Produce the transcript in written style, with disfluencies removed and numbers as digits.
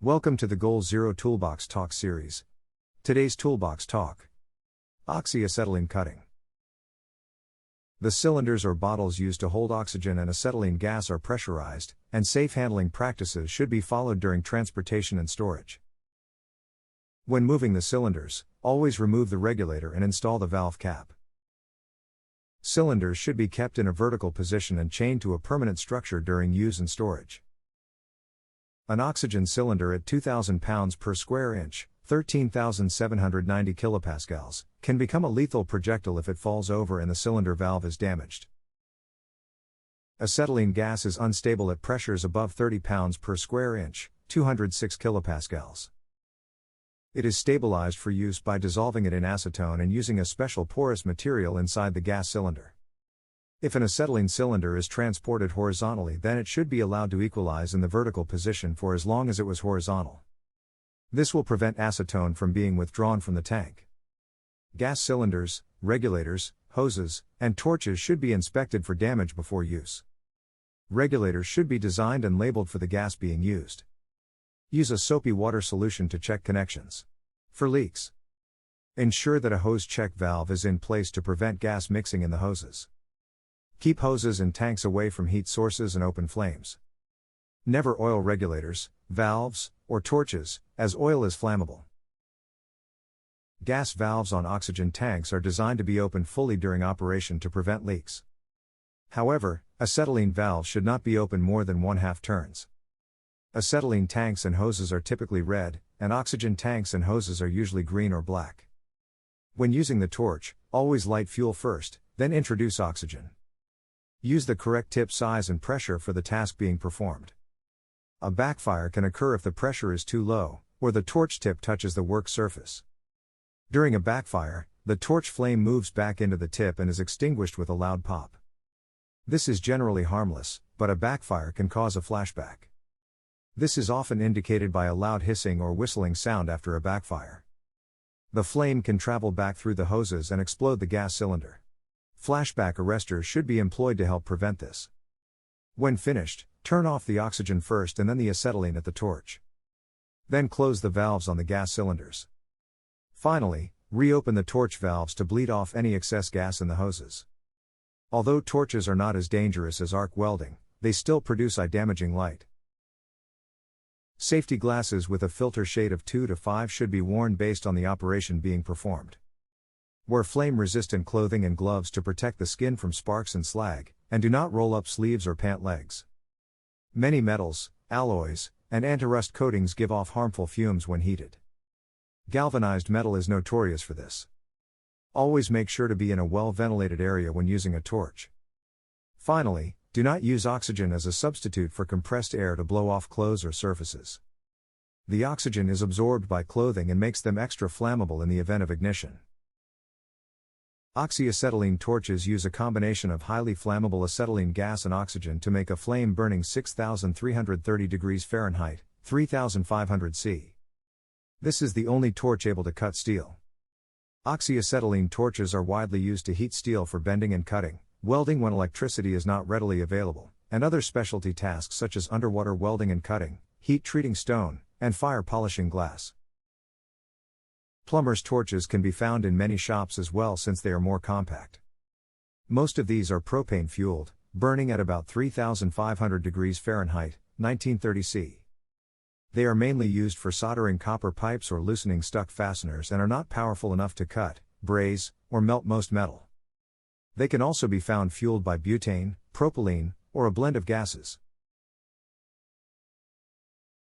Welcome to the GoalZero Toolbox Talk series. Today's Toolbox Talk: Oxyacetylene cutting. The cylinders or bottles used to hold oxygen and acetylene gas are pressurized, and safe handling practices should be followed during transportation and storage. When moving the cylinders, always remove the regulator and install the valve cap. Cylinders should be kept in a vertical position and chained to a permanent structure during use and storage. An oxygen cylinder at 2,000 pounds per square inch, 13,790 kilopascals, can become a lethal projectile if it falls over and the cylinder valve is damaged. Acetylene gas is unstable at pressures above 30 pounds per square inch, 206 kilopascals. It is stabilized for use by dissolving it in acetone and using a special porous material inside the gas cylinder. If an acetylene cylinder is transported horizontally, then it should be allowed to equalize in the vertical position for as long as it was horizontal. This will prevent acetone from being withdrawn from the tank. Gas cylinders, regulators, hoses, and torches should be inspected for damage before use. Regulators should be designed and labeled for the gas being used. Use a soapy water solution to check connections. For leaks, ensure that a hose check valve is in place to prevent gas mixing in the hoses. Keep hoses and tanks away from heat sources and open flames. Never oil regulators, valves, or torches, as oil is flammable. Gas valves on oxygen tanks are designed to be opened fully during operation to prevent leaks. However, acetylene valves should not be open more than 1/2 turns. Acetylene tanks and hoses are typically red, and oxygen tanks and hoses are usually green or black. When using the torch, always light fuel first, then introduce oxygen. Use the correct tip size and pressure for the task being performed. A backfire can occur if the pressure is too low, or the torch tip touches the work surface. During a backfire, the torch flame moves back into the tip and is extinguished with a loud pop. This is generally harmless, but a backfire can cause a flashback. This is often indicated by a loud hissing or whistling sound after a backfire. The flame can travel back through the hoses and explode the gas cylinder. Flashback arresters should be employed to help prevent this. When finished, turn off the oxygen first and then the acetylene at the torch. Then close the valves on the gas cylinders. Finally, reopen the torch valves to bleed off any excess gas in the hoses. Although torches are not as dangerous as arc welding, they still produce eye-damaging light. Safety glasses with a filter shade of 2 to 5 should be worn based on the operation being performed. Wear flame-resistant clothing and gloves to protect the skin from sparks and slag, and do not roll up sleeves or pant legs. Many metals, alloys, and anti-rust coatings give off harmful fumes when heated. Galvanized metal is notorious for this. Always make sure to be in a well-ventilated area when using a torch. Finally, do not use oxygen as a substitute for compressed air to blow off clothes or surfaces. The oxygen is absorbed by clothing and makes them extra flammable in the event of ignition. Oxyacetylene torches use a combination of highly flammable acetylene gas and oxygen to make a flame burning 6,330 degrees Fahrenheit, 3,500 C. This is the only torch able to cut steel. Oxyacetylene torches are widely used to heat steel for bending and cutting, welding when electricity is not readily available, and other specialty tasks such as underwater welding and cutting, heat treating stone, and fire polishing glass. Plumber's torches can be found in many shops as well since they are more compact. Most of these are propane-fueled, burning at about 3,500 degrees Fahrenheit, 1930 C. They are mainly used for soldering copper pipes or loosening stuck fasteners and are not powerful enough to cut, braze, or melt most metal. They can also be found fueled by butane, propylene, or a blend of gases.